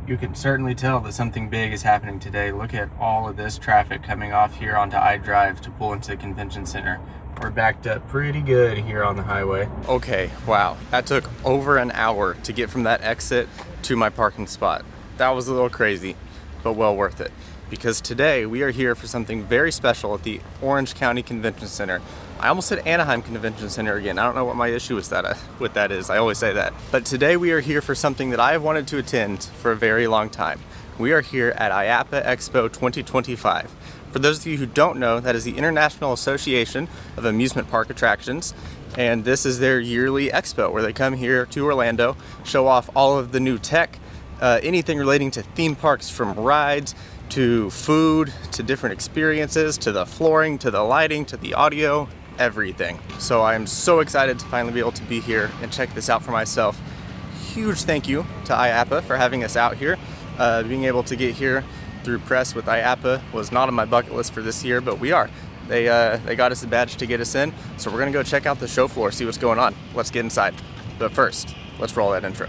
You can certainly tell that something big is happening today. Look at all of this traffic coming off here onto I-Drive to pull into the convention center. We're backed up pretty good here on the highway. Okay, wow. That took over an hour to get from that exit to my parking spot. That was a little crazy, but well worth it. Because today we are here for something very special at the Orange County Convention Center. I almost said Anaheim Convention Center again. I don't know what my issue with that is. I always say that. But today we are here for something that I have wanted to attend for a very long time. We are here at IAAPA Expo 2025. For those of you who don't know, that is the International Association of Amusement Park Attractions. And this is their yearly expo where they come here to Orlando, show off all of the new tech, anything relating to theme parks, from rides to food, to different experiences, to the flooring, to the lighting, to the audio, everything. So I am so excited to finally be able to be here and check this out for myself. Huge thank you to IAAPA for having us out here. Being able to get here through press with IAAPA was not on my bucket list for this year, but we are. They got us a badge to get us in, so we're gonna go check out the show floor, see what's going on. Let's get inside. But first, let's roll that intro.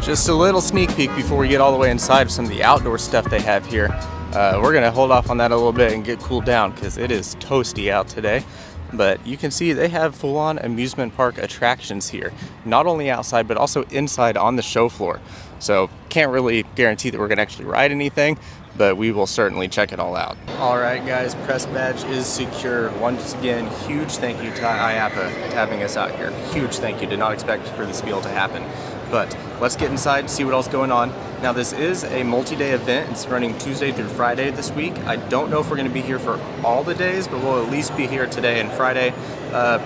Just a little sneak peek before we get all the way inside of some of the outdoor stuff they have here. We're gonna hold off on that a little bit and get cooled down because it is toasty out today. But you can see they have full-on amusement park attractions here, not only outside but also inside on the show floor. So can't really guarantee that we're gonna actually ride anything, but we will certainly check it all out. All right, guys, press badge is secured. Once again, huge thank you to IAAPA for having us out here. Huge thank you. Did not expect for this meal to happen. But let's get inside and see what else is going on. Now, this is a multi-day event. It's running Tuesday through Friday this week. I don't know if we're going to be here for all the days, but we'll at least be here today and Friday,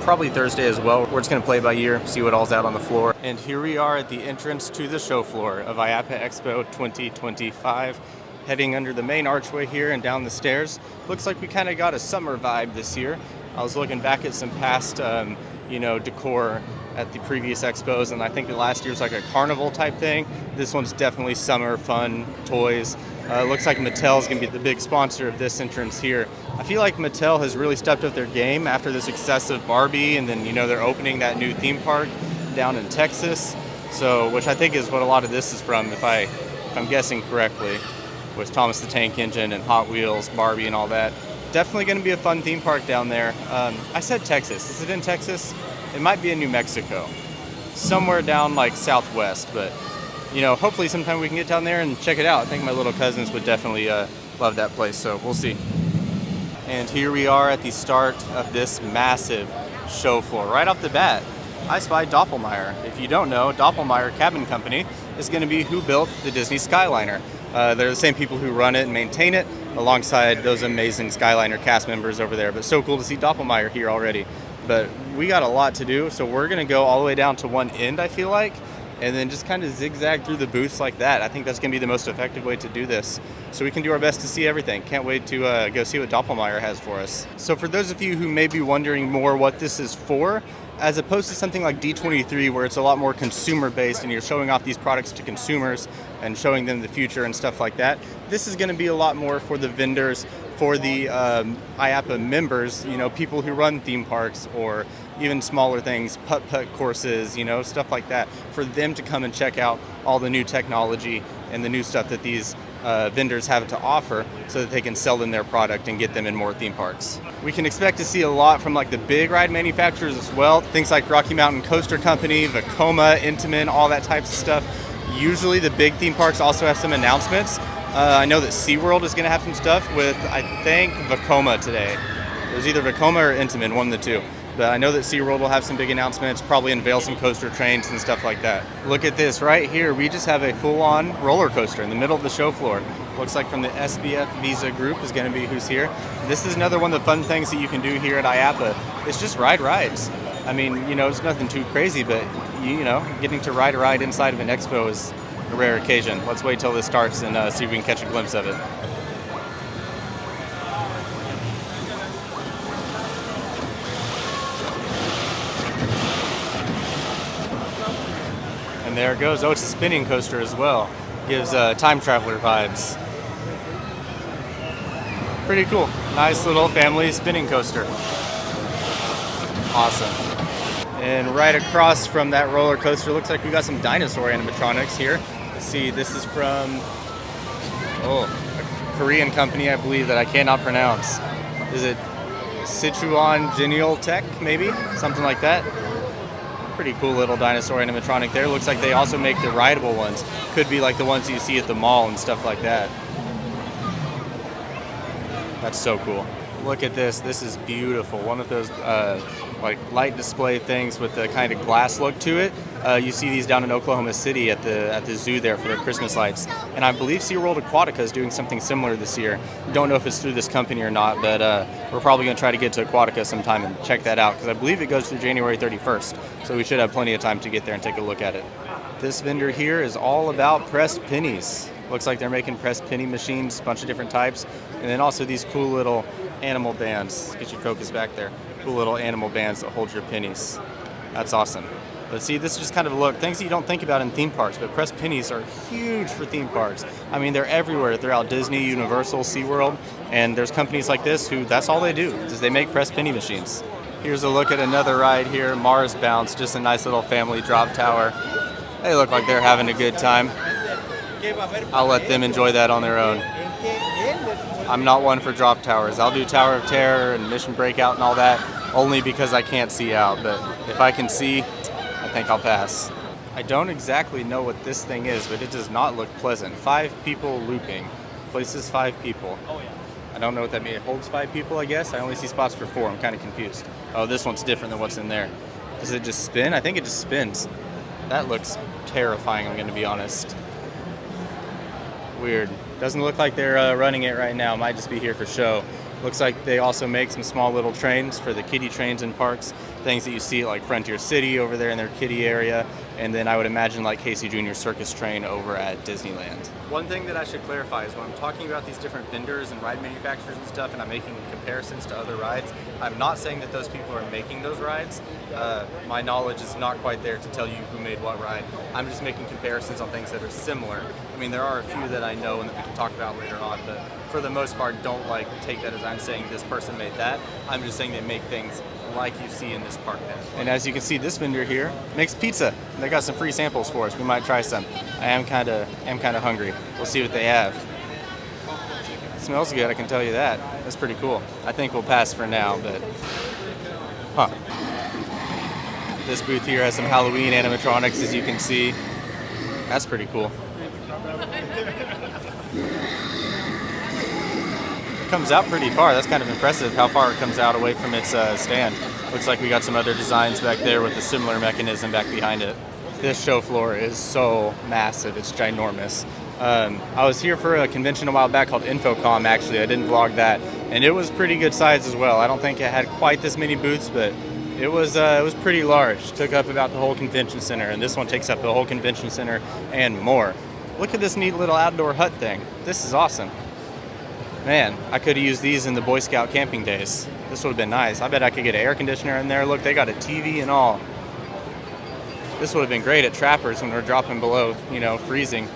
probably Thursday as well. We're just going to play by ear, see what all's out on the floor. And here we are at the entrance to the show floor of IAAPA Expo 2025. Heading under the main archway here and down the stairs. Looks like we kind of got a summer vibe this year. I was looking back at some past, decor at the previous expos, and I think the last year was like a carnival type thing. This one's definitely summer fun toys. Looks like Mattel's gonna be the big sponsor of this entrance here. I feel like Mattel has really stepped up their game after the success of Barbie, and then they're opening that new theme park down in Texas. So, which I think is what a lot of this is from, if I'm guessing correctly, with Thomas the Tank Engine and Hot Wheels, Barbie, and all that. Definitely going to be a fun theme park down there. I said Texas. Is it in Texas? It might be in New Mexico, somewhere down like southwest, but hopefully sometime we can get down there and check it out. I think my little cousins would definitely love that place, so we'll see. And here we are at the start of this massive show floor. Right off the bat, I spy Doppelmayr. If you don't know, Doppelmayr Cabin Company is going to be who built the Disney Skyliner. They're the same people who run it and maintain it, alongside those amazing Skyliner cast members over there. But so cool to see Doppelmayr here already. But we got a lot to do, so we're going to go all the way down to one end, I feel like, and then just kind of zigzag through the booths like that. I think that's going to be the most effective way to do this, so we can do our best to see everything. Can't wait to go see what Doppelmayr has for us. So for those of you who may be wondering more what this is for, as opposed to something like D23 where it's a lot more consumer based and you're showing off these products to consumers and showing them the future and stuff like that, this is going to be a lot more for the vendors, for the IAAPA members, people who run theme parks or even smaller things, putt-putt courses, stuff like that, for them to come and check out all the new technology and the new stuff that these vendors have to offer so that they can sell them their product and get them in more theme parks. We can expect to see a lot from like the big ride manufacturers as well, things like Rocky Mountain Coaster Company, Vekoma, Intamin, all that types of stuff. Usually the big theme parks also have some announcements. I know that SeaWorld is going to have some stuff with, I think, Vekoma today. It was either Vekoma or Intamin, one of the two. But I know that SeaWorld will have some big announcements, probably unveil some coaster trains and stuff like that. Look at this right here. We just have a full-on roller coaster in the middle of the show floor. Looks like from the SBF Visa group is going to be who's here. This is another one of the fun things that you can do here at IAAPA. It's just ride rides. I mean, it's nothing too crazy, but getting to ride a ride inside of an expo is a rare occasion. Let's wait till this starts and see if we can catch a glimpse of it. And there it goes. Oh, it's a spinning coaster as well. Gives time traveler vibes. Pretty cool. Nice little family spinning coaster. Awesome. And right across from that roller coaster, looks like we got some dinosaur animatronics here. Let's see, this is from a Korean company, I believe, that I cannot pronounce. Is it Sichuan Genial Tech, maybe? Something like that. Pretty cool little dinosaur animatronic there. Looks like they also make the rideable ones. Could be like the ones you see at the mall and stuff like that. That's so cool. Look at this. This is beautiful. One of those like light display things with the kind of glass look to it. You see these down in Oklahoma City at the zoo there for their Christmas lights. And I believe SeaWorld Aquatica is doing something similar this year. Don't know if it's through this company or not, but we're probably going to try to get to Aquatica sometime and check that out because I believe it goes through January 31st. So we should have plenty of time to get there and take a look at it. This vendor here is all about pressed pennies. Looks like they're making pressed penny machines, a bunch of different types. And then also these cool little animal bands. Get your focus back there. Cool little animal bands that hold your pennies. That's awesome. But see, this is just kind of a look. Things that you don't think about in theme parks, but pressed pennies are huge for theme parks. I mean, they're everywhere throughout Disney, Universal, SeaWorld. And there's companies like this who, that's all they do, is they make pressed penny machines. Here's a look at another ride here, Mars Bounce. Just a nice little family drop tower. They look like they're having a good time. I'll let them enjoy that on their own. I'm not one for drop towers. I'll do Tower of Terror and Mission Breakout and all that only because I can't see out. But if I can see, I think I'll pass. I don't exactly know what this thing is, but it does not look pleasant. 5 people looping. Places 5 people. I don't know what that means. It holds 5 people, I guess. I only see spots for 4. I'm kind of confused. Oh, this one's different than what's in there. Does it just spin? I think it just spins. That looks terrifying, I'm going to be honest. Weird. Doesn't look like they're running it right now. Might just be here for show. Looks like they also make some small little trains for the kiddie trains in parks. Things that you see at like Frontier City over there in their kiddie area. And then I would imagine like Casey Jr. Circus Train over at Disneyland. One thing that I should clarify is when I'm talking about these different vendors and ride manufacturers and stuff and I'm making comparisons to other rides, I'm not saying that those people are making those rides. My knowledge is not quite there to tell you who made what ride. I'm just making comparisons on things that are similar. I mean, there are a few that I know and that we can talk about later on, but for the most part, don't like take that as I'm saying this person made that. I'm just saying they make things like you see in this park there. And as you can see, this vendor here makes pizza. They got some free samples for us. We might try some. I am kind of hungry. We'll see what they have. It smells good, I can tell you that. That's pretty cool. I think we'll pass for now, but this booth here has some Halloween animatronics, as you can see. That's pretty cool. Comes out pretty far. That's kind of impressive how far it comes out away from its stand. Looks like we got some other designs back there with a similar mechanism back behind it. This show floor is so massive. It's ginormous. I was here for a convention a while back called Infocom, actually. I didn't vlog that. And it was pretty good size as well. I don't think it had quite this many booths, but it was pretty large. Took up about the whole convention center, and this one takes up the whole convention center and more. Look at this neat little outdoor hut thing. This is awesome. Man, I could have used these in the Boy Scout camping days. This would have been nice. I bet I could get an air conditioner in there. Look, they got a TV and all. This would have been great at Trappers when we're dropping below, freezing.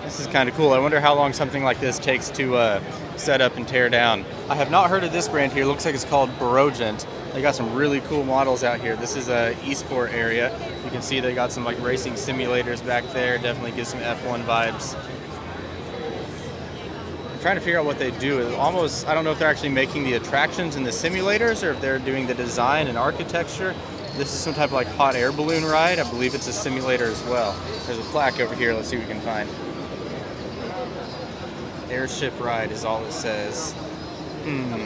This is kind of cool. I wonder how long something like this takes to set up and tear down. I have not heard of this brand here. Looks like it's called Barogent. They got some really cool models out here. This is a esport area. You can see they got some like racing simulators back there. Definitely gives some F1 vibes. Trying to figure out what they do. Almost, I don't know if they're actually making the attractions in the simulators or if they're doing the design and architecture. This is some type of like hot air balloon ride. I believe it's a simulator as well. There's a plaque over here. Let's see what we can find. Airship ride is all it says. Yeah,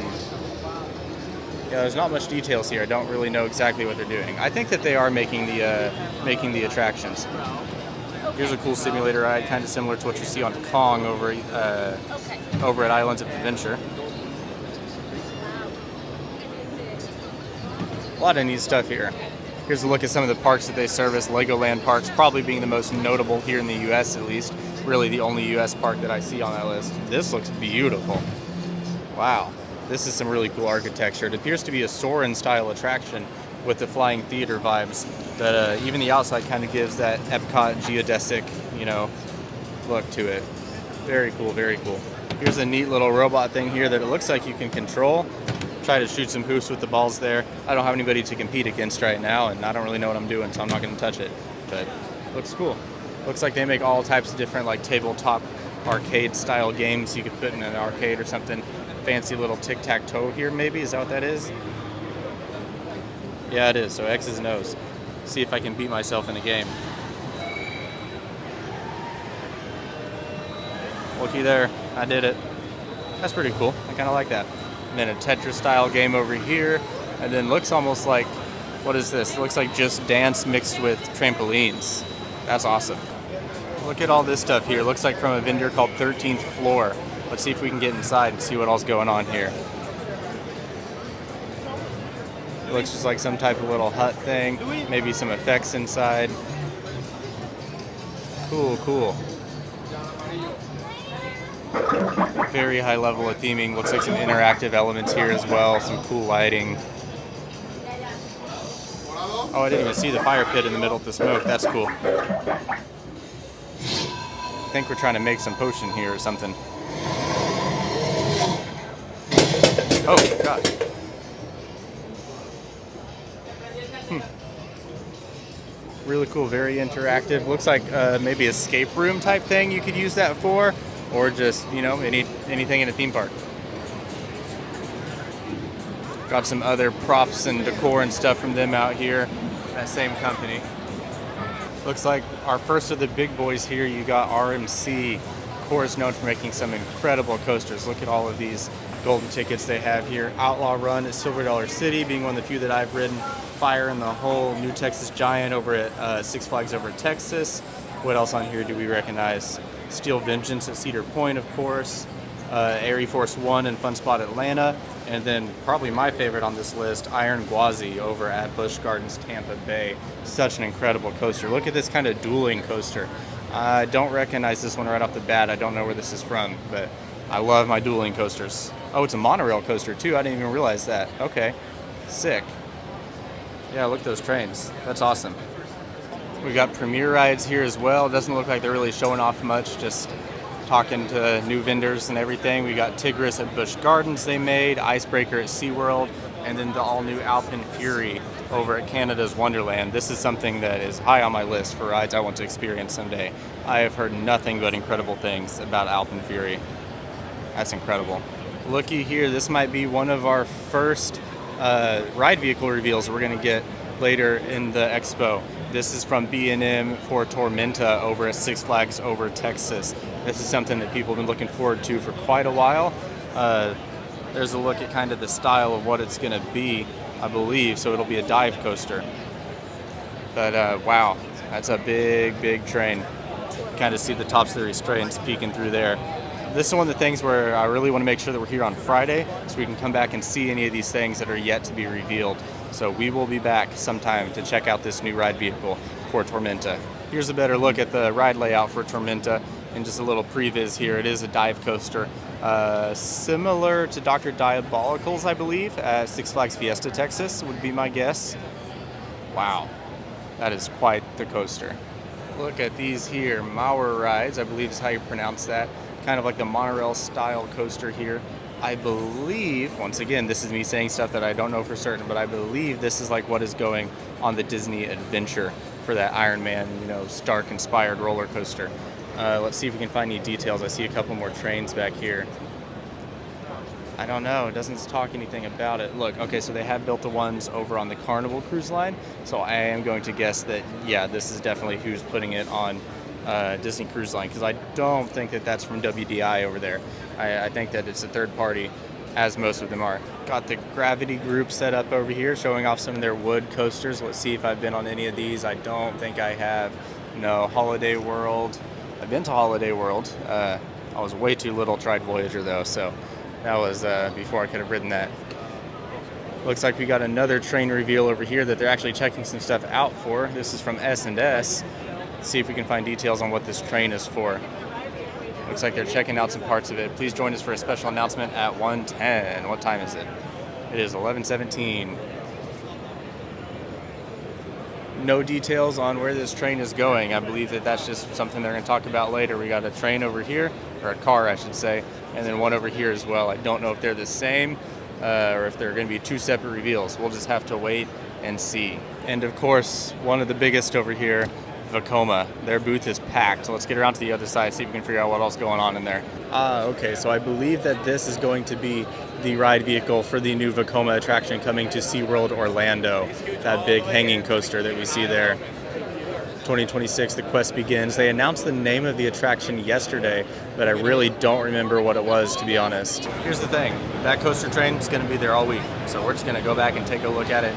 there's not much details here. I don't really know exactly what they're doing. I think that they are making the attractions. Here's a cool simulator ride, kind of similar to what you see on Kong over at Islands of Adventure. A lot of neat stuff here. Here's a look at some of the parks that they service. Legoland parks probably being the most notable here in the U.S. at least. Really the only U.S. park that I see on that list. This looks beautiful. Wow. This is some really cool architecture. It appears to be a Soarin'-style attraction with the flying theater vibes that even the outside kind of gives that Epcot geodesic, look to it. Very cool, very cool. Here's a neat little robot thing here that it looks like you can control. Try to shoot some hoops with the balls there. I don't have anybody to compete against right now, and I don't really know what I'm doing, so I'm not going to touch it. But looks cool. Looks like they make all types of different like tabletop arcade style games you could put in an arcade or something. Fancy little tic-tac-toe here maybe, is that what that is? Yeah, it is, so X's and O's. See if I can beat myself in a game. Looky there, I did it. That's pretty cool, I kind of like that. And then a Tetris style game over here, and then looks almost like, what is this? It looks like Just Dance mixed with trampolines. That's awesome. Look at all this stuff here. Looks like from a vendor called 13th Floor. Let's see if we can get inside and see what all's going on here. It looks just like some type of little hut thing. Maybe some effects inside. Cool, cool. Very high level of theming. Looks like some interactive elements here as well. Some cool lighting. Oh, I didn't even see the fire pit in the middle of the smoke. That's cool. I think we're trying to make some potion here or something. Oh, God. Really cool, very interactive. Looks like maybe escape room type thing you could use that for, or just, you know, anything in a theme park. Got some other props and decor and stuff from them out here. That same company. Looks like our first of the big boys here, you got RMC. Of course, known for making some incredible coasters. Look at all of these golden tickets they have here. Outlaw Run at Silver Dollar City, being one of the few that I've ridden. Fire in the Hole, New Texas Giant over at Six Flags over Texas. What else on here do we recognize? Steel Vengeance at Cedar Point, of course. Airy Force 1 and Fun Spot Atlanta. And then probably my favorite on this list, Iron Gwazi over at Busch Gardens, Tampa Bay. Such an incredible coaster. Look at this kind of dueling coaster. I don't recognize this one right off the bat. I don't know where this is from, but I love my dueling coasters. Oh, it's a monorail coaster too. I didn't even realize that. Okay, sick. Yeah, look at those trains. That's awesome. We got Premier rides here as well. Doesn't look like they're really showing off much, just talking to new vendors and everything. We got Tigris at Busch Gardens they made, Icebreaker at SeaWorld, and then the all-new Alpine Fury over at Canada's Wonderland. This is something that is high on my list for rides I want to experience someday. I have heard nothing but incredible things about Alpine Fury. That's incredible. Looky here, this might be one of our first ride vehicle reveals we're going to get later in the expo. This is from B&M for Tormenta over at Six Flags over Texas. This is something that people have been looking forward to for quite a while. There's a look at kind of the style of what it's going to be, I believe. So it'll be a dive coaster. But wow, that's a big, big train. Kind of see the tops of the restraints peeking through there. This is one of the things where I really want to make sure that we're here on Friday so we can come back and see any of these things that are yet to be revealed. So we will be back sometime to check out this new ride vehicle for Tormenta. Here's a better look at the ride layout for Tormenta and just a little previs here. It is a dive coaster, similar to Dr. Diabolical's, I believe, at Six Flags Fiesta, Texas, would be my guess. Wow, that is quite the coaster. Look at these here, Mauer rides, I believe is how you pronounce that. Kind of like the monorail style coaster here. I believe, once again, this is me saying stuff that I don't know for certain, but I believe this is like what is going on the Disney Adventure for that Iron Man, you know, Stark-inspired roller coaster. Let's see if we can find any details. I see a couple more trains back here. I don't know. It doesn't talk anything about it. Look, okay, so they have built the ones over on the Carnival Cruise Line, so I am going to guess that, yeah, this is definitely who's putting it on Disney Cruise Line, because I don't think that that's from WDI over there. I think that it's a third party, as most of them are. Got the Gravity Group set up over here, showing off some of their wood coasters. Let's see if I've been on any of these. I don't think I have. No, Holiday World. I've been to Holiday World. I was way too little, tried Voyager though, so that was before I could have ridden that. Looks like we got another train reveal over here that they're actually checking some stuff out for. This is from S&S. See if we can find details on what this train is for. Looks like they're checking out some parts of it. Please join us for a special announcement at 1:10. What time is it? It is 11:17. No details on where this train is going. I believe that that's just something they're going to talk about later. We got a train over here, or a car I should say, and then one over here as well. I don't know if they're the same or if they're going to be two separate reveals. We'll just have to wait and see. And of course, one of the biggest over here, Vekoma. Their booth is packed. So let's get around to the other side, see if we can figure out what else is going on in there. Okay, so I believe that this is going to be the ride vehicle for the new Vekoma attraction coming to SeaWorld Orlando. That big hanging coaster that we see there. 2026, the quest begins. They announced the name of the attraction yesterday, but I really don't remember what it was, to be honest. Here's the thing, that coaster train is going to be there all week, so we're just going to go back and take a look at it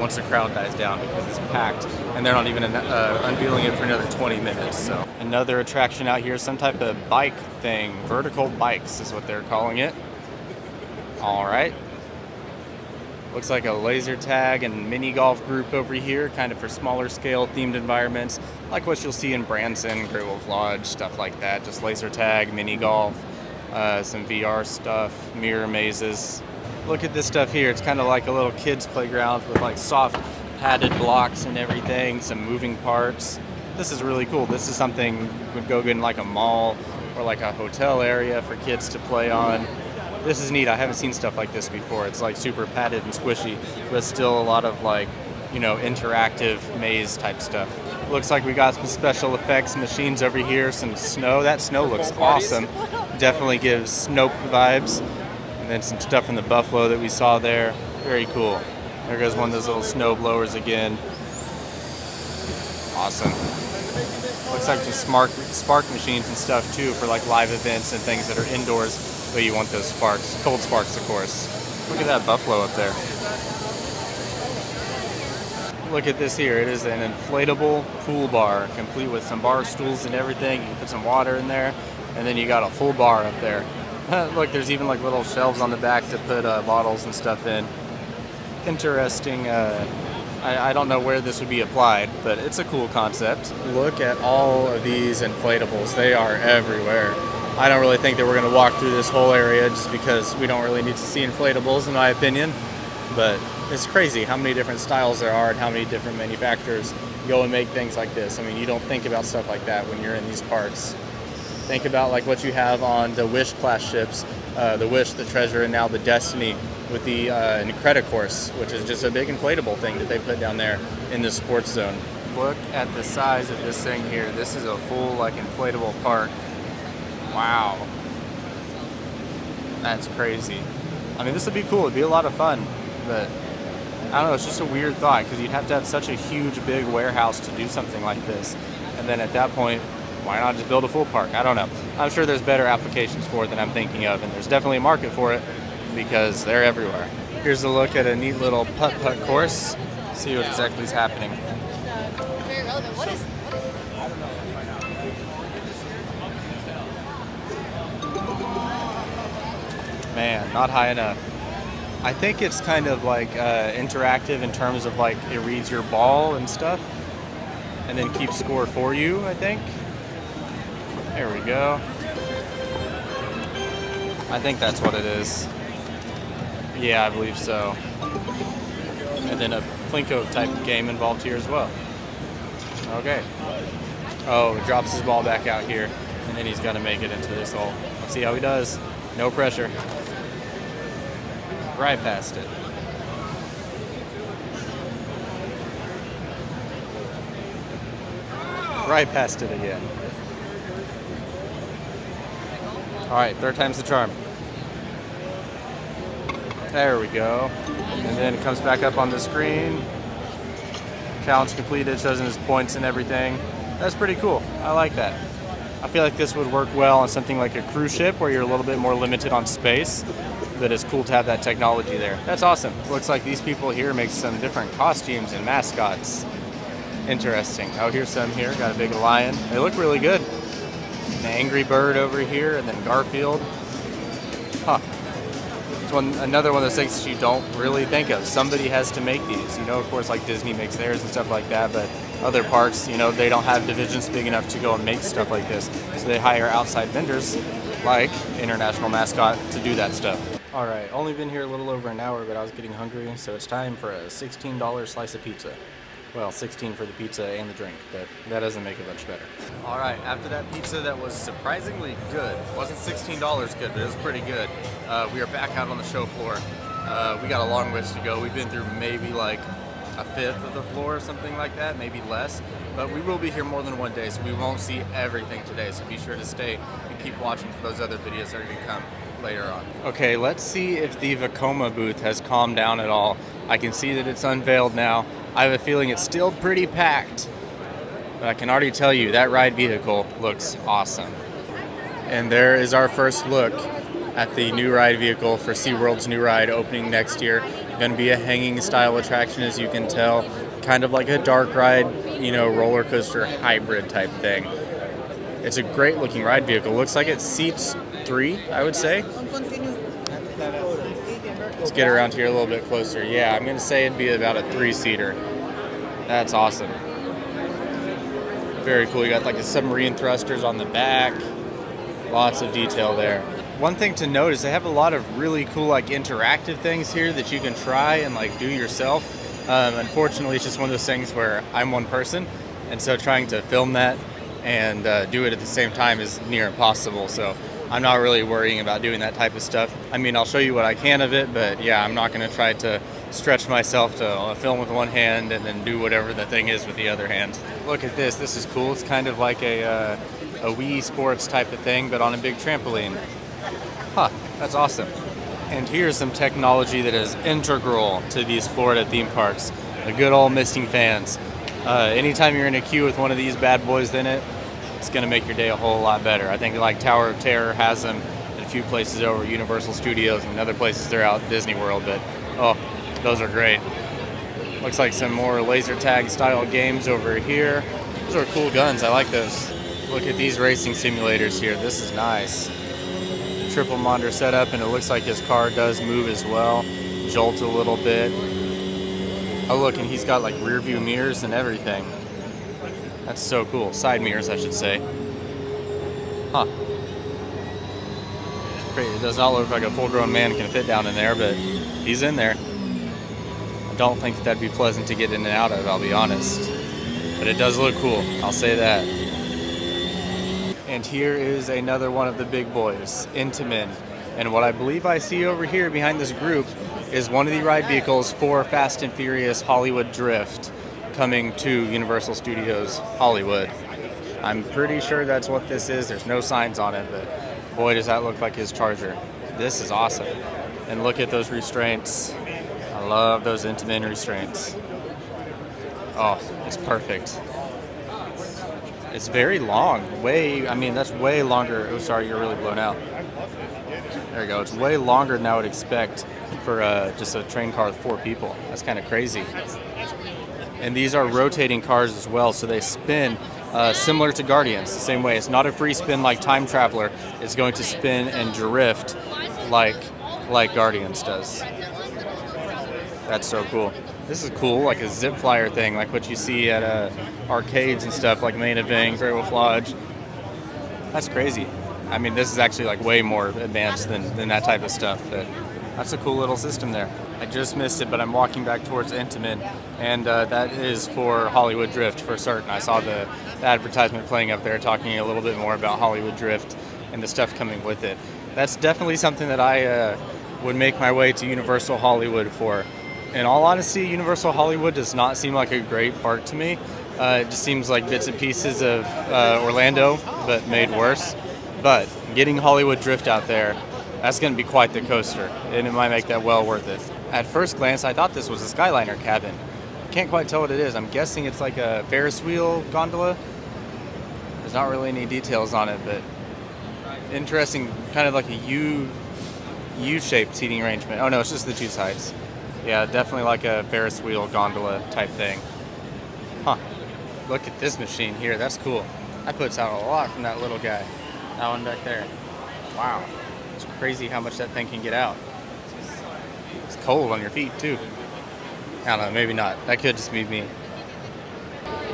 once the crowd dies down, because it's packed, and they're not even unveiling it for another 20 minutes. So another attraction out here, some type of bike thing, vertical bikes is what they're calling it. All right. Looks like a laser tag and mini golf group over here, kind of for smaller scale themed environments, like what you'll see in Branson, Great Wolf Lodge, stuff like that. Just laser tag, mini golf, some VR stuff, mirror mazes. Look at this stuff here. It's kind of like a little kids playground with like soft padded blocks and everything, some moving parts. This is really cool. This is something would go good in like a mall or like a hotel area for kids to play on. This is neat. I haven't seen stuff like this before. It's like super padded and squishy, but still a lot of like, you know, interactive maze type stuff. Looks like we got some special effects machines over here, some snow. That snow looks awesome. Definitely gives snow vibes. And then some stuff from the Buffalo that we saw there. Very cool. There goes one of those little snow blowers again. Awesome. Looks like some spark machines and stuff too for like live events and things that are indoors. But you want those sparks, cold sparks of course. Look at that Buffalo up there. Look at this here, it is an inflatable pool bar, complete with some bar stools and everything. You can put some water in there, and then you got a full bar up there. Look, there's even like little shelves on the back to put bottles and stuff in. Interesting, I don't know where this would be applied, but it's a cool concept. Look at all of these inflatables, they are everywhere. I don't really think that we're going to walk through this whole area just because we don't really need to see inflatables in my opinion, but it's crazy how many different styles there are and how many different manufacturers go and make things like this. I mean, you don't think about stuff like that when you're in these parks. Think about like what you have on the Wish class ships, the Wish, the Treasure, and now the Destiny with the Incredicourse, which is just a big inflatable thing that they put down there in the sports zone. Look at the size of this thing here. This is a full like inflatable park. Wow. That's crazy. I mean, this would be cool. It'd be a lot of fun, but I don't know. It's just a weird thought because you'd have to have such a huge, big warehouse to do something like this. And then at that point, why not just build a full park? I don't know. I'm sure there's better applications for it than I'm thinking of, and there's definitely a market for it because they're everywhere. Here's a look at a neat little putt-putt course. See what exactly is happening. Very relevant. What is Man, not high enough. I think it's kind of like interactive in terms of like it reads your ball and stuff and then keeps score for you, I think. There we go. I think that's what it is. Yeah, I believe so. And then a Plinko type game involved here as well. Okay. Oh, he drops his ball back out here and then he's got to make it into this hole. Let's see how he does. No pressure. Right past it. Right past it again. All right, third time's the charm. There we go. And then it comes back up on the screen. Challenge completed, shows him his points and everything. That's pretty cool. I like that. I feel like this would work well on something like a cruise ship where you're a little bit more limited on space, but it's cool to have that technology there. That's awesome. Looks like these people here make some different costumes and mascots. Interesting. Oh, here's some here. Got a big lion. They look really good. An angry bird over here, and then Garfield. Huh. It's another one of those things that you don't really think of. Somebody has to make these. You know, of course, like Disney makes theirs and stuff like that, but other parks, you know, they don't have divisions big enough to go and make stuff like this. So they hire outside vendors like International Mascot to do that stuff. All right, only been here a little over an hour, but I was getting hungry, so it's time for a $16 slice of pizza. Well, 16 for the pizza and the drink, but that doesn't make it much better. All right, after that pizza that was surprisingly good, wasn't $16 good, but it was pretty good. We are back out on the show floor. We got a long ways to go. We've been through maybe like a fifth of the floor or something like that, maybe less. But we will be here more than one day, so we won't see everything today. So be sure to stay and keep watching for those other videos that are going to come later on. Okay, let's see if the Vekoma booth has calmed down at all. I can see that it's unveiled now. I have a feeling it's still pretty packed, but I can already tell you that ride vehicle looks awesome. And there is our first look at the new ride vehicle for SeaWorld's new ride opening next year. Going to be a hanging style attraction, as you can tell, kind of like a dark ride, you know, roller coaster hybrid type thing. It's a great looking ride vehicle. Looks like it seats 3, I would say. Let's get around here a little bit closer. Yeah, I'm going to say it'd be about a 3-seater. That's awesome. Very cool. You got like the submarine thrusters on the back. Lots of detail there. One thing to note is they have a lot of really cool like interactive things here that you can try and like do yourself. Unfortunately, it's just one of those things where I'm one person, and so trying to film that and do it at the same time is near impossible. So I'm not really worrying about doing that type of stuff. I mean, I'll show you what I can of it, but yeah, I'm not going to try to stretch myself to film with one hand and then do whatever the thing is with the other hand. Look at this. This is cool. It's kind of like a Wii Sports type of thing, but on a big trampoline. Huh, that's awesome. And here's some technology that is integral to these Florida theme parks. The good old misting fans. Anytime you're in a queue with one of these bad boys in it, it's going to make your day a whole lot better. I think like Tower of Terror has them in a few places over Universal Studios and other places throughout Disney World, but oh, those are great. Looks like some more laser tag style games over here. Those are cool guns. I like those. Look at these racing simulators here. This is nice. Triple monitor setup, and it looks like his car does move as well. Jolt a little bit. Oh look, and he's got like rear view mirrors and everything. That's so cool. Side mirrors, I should say. Huh. Great. It does not look like a full-grown man can fit down in there, but he's in there. I don't think that that'd be pleasant to get in and out of, I'll be honest. But it does look cool. I'll say that. And here is another one of the big boys, Intamin. And what I believe I see over here behind this group is one of the ride vehicles for Fast and Furious Hollywood Drift coming to Universal Studios Hollywood. I'm pretty sure that's what this is. There's no signs on it, but boy, does that look like his Charger. This is awesome. And look at those restraints. I love those Intamin restraints. Oh, it's perfect. It's very long, that's way longer. Oh, sorry, you're really blown out. There you go. It's way longer than I would expect for just a train car with 4 people. That's kind of crazy. And these are rotating cars as well, so they spin similar to Guardians, the same way. It's not a free spin like Time Traveler. It's going to spin and drift like Guardians does. That's so cool. This is cool, like a zip flyer thing, like what you see at arcades and stuff, like Main Event, Great Wolf Lodge. That's crazy. I mean, this is actually like way more advanced than that type of stuff, but that's a cool little system there. I just missed it, but I'm walking back towards Intamin, and that is for Hollywood Drift for certain. I saw the advertisement playing up there talking a little bit more about Hollywood Drift and the stuff coming with it. That's definitely something that I would make my way to Universal Hollywood for. In all honesty, Universal Hollywood does not seem like a great park to me. It just seems like bits and pieces of Orlando, but made worse. But getting Hollywood Drift out there, that's going to be quite the coaster, and it might make that well worth it. At first glance, I thought this was a Skyliner cabin. I can't quite tell what it is. I'm guessing it's like a Ferris wheel gondola. There's not really any details on it, but interesting, kind of like a U-shaped seating arrangement. Oh no, it's just the 2 sides. Yeah, definitely like a Ferris wheel gondola type thing. Huh. Look at this machine here. That's cool. That puts out a lot from that little guy. That one back there. Wow. It's crazy how much that thing can get out. It's cold on your feet, too. I don't know, maybe not. That could just be me.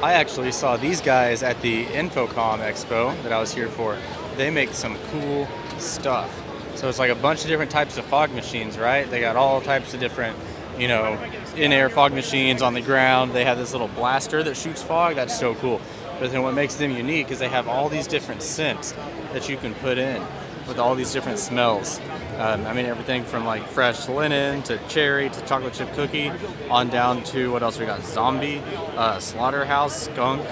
I actually saw these guys at the Infocom Expo that I was here for. They make some cool stuff. So it's like a bunch of different types of fog machines, right? They got all types of different you know, in-air fog machines on the ground. They have this little blaster that shoots fog. That's so cool. But then what makes them unique is they have all these different scents that you can put in with all these different smells. I mean, everything from like fresh linen to cherry to chocolate chip cookie on down to what else we got? Zombie, slaughterhouse, skunk,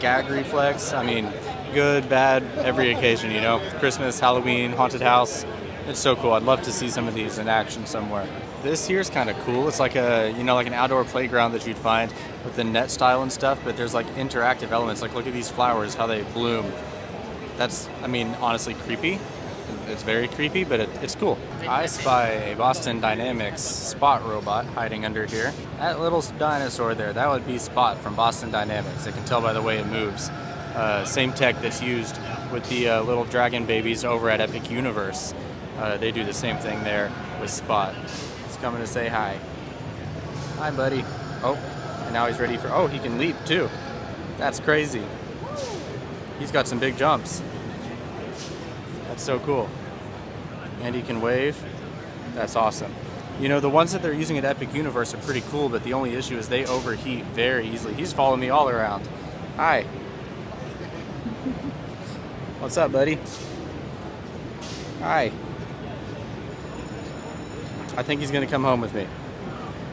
gag reflex. I mean, good, bad, every occasion, you know. Christmas, Halloween, haunted house. It's so cool. I'd love to see some of these in action somewhere. This here's kind of cool. It's like a, you know, like an outdoor playground that you'd find with the net style and stuff, but there's like interactive elements. Like look at these flowers, how they bloom. That's, I mean, honestly creepy. It's very creepy, but it's cool. I spy a Boston Dynamics Spot robot hiding under here. That little dinosaur there, that would be Spot from Boston Dynamics. I can tell by the way it moves. Same tech that's used with the little dragon babies over at Epic Universe. They do the same thing there with Spot. He's coming to say hi. Hi, buddy. Oh, and now he's ready for, oh, he can leap too. That's crazy. He's got some big jumps. That's so cool. And he can wave. That's awesome. You know, the ones that they're using at Epic Universe are pretty cool, but the only issue is they overheat very easily. He's following me all around. Hi. What's up, buddy? Hi. I think he's gonna come home with me.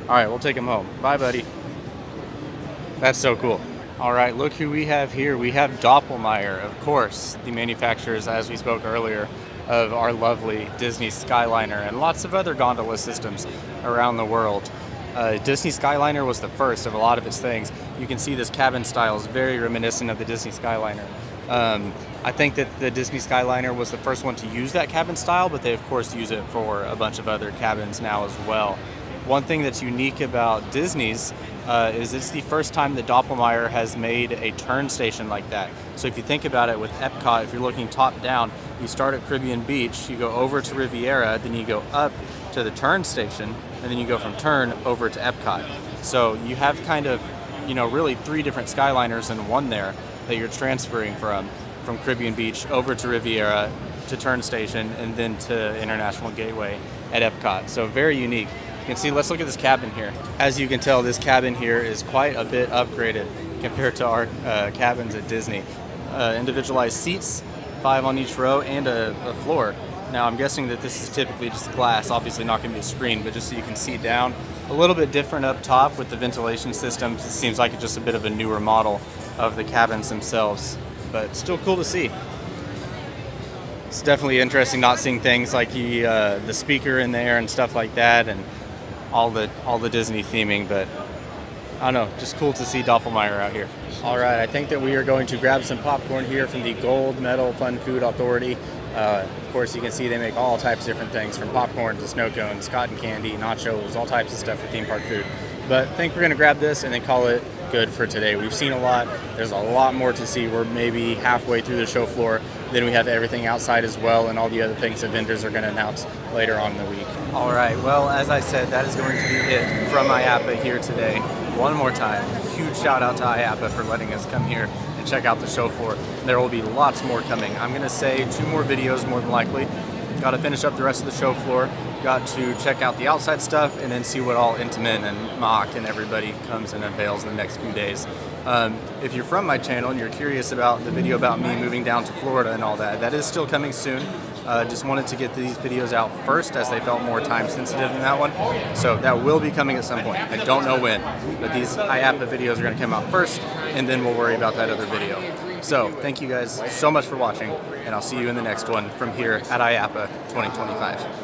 All right, we'll take him home. Bye, buddy. That's so cool. All right, look who we have here. We have Doppelmayr, of course, the manufacturers, as we spoke earlier, of our lovely Disney Skyliner and lots of other gondola systems around the world. Disney Skyliner was the first of a lot of its things. You can see this cabin style is very reminiscent of the Disney Skyliner. I think that the Disney Skyliner was the first one to use that cabin style, but they of course use it for a bunch of other cabins now as well. One thing that's unique about Disney's is it's the first time that Doppelmayr has made a turn station like that. So if you think about it with Epcot, if you're looking top down, you start at Caribbean Beach, you go over to Riviera, then you go up to the turn station, and then you go from turn over to Epcot. So you have kind of, you know, really three different Skyliners in one there that you're transferring from Caribbean Beach over to Riviera to turn station and then to International Gateway at Epcot. So very unique. You can see, let's look at this cabin here. As you can tell, this cabin here is quite a bit upgraded compared to our cabins at Disney. Individualized seats, 5 on each row, and a floor. Now I'm guessing that this is typically just glass, obviously not going to be a screen, but just so you can see down. A little bit different up top with the ventilation systems. It seems like it's just a bit of a newer model of the cabins themselves, but still cool to see. It's definitely interesting not seeing things like the speaker in there and stuff like that, and all the Disney theming, but I don't know, just cool to see Doppelmayr out here. All right, I think that we are going to grab some popcorn here from the Gold Medal Fun Food Authority. Of course, you can see they make all types of different things, from popcorn to snow cones, cotton candy, nachos, all types of stuff for theme park food. But I think we're gonna grab this and then call it good for today. We've seen a lot. There's a lot more to see. We're maybe halfway through the show floor. Then we have everything outside as well, and all the other things that vendors are going to announce later on in the week. All right, well, as I said, that is going to be it from IAAPA here today. One more time, huge shout out to IAAPA for letting us come here and check out the show floor. There will be lots more coming. I'm going to say 2 more videos more than likely. Got to finish up the rest of the show floor. Got to check out the outside stuff and then see what all Intamin and Mock and everybody comes and unveils in the next few days. If you're from my channel and you're curious about the video about me moving down to Florida and all that, that is still coming soon. Just wanted to get these videos out first as they felt more time sensitive than that one. So that will be coming at some point. I don't know when, but these IAAPA videos are going to come out first, and then we'll worry about that other video. So thank you guys so much for watching, and I'll see you in the next one from here at IAAPA 2025.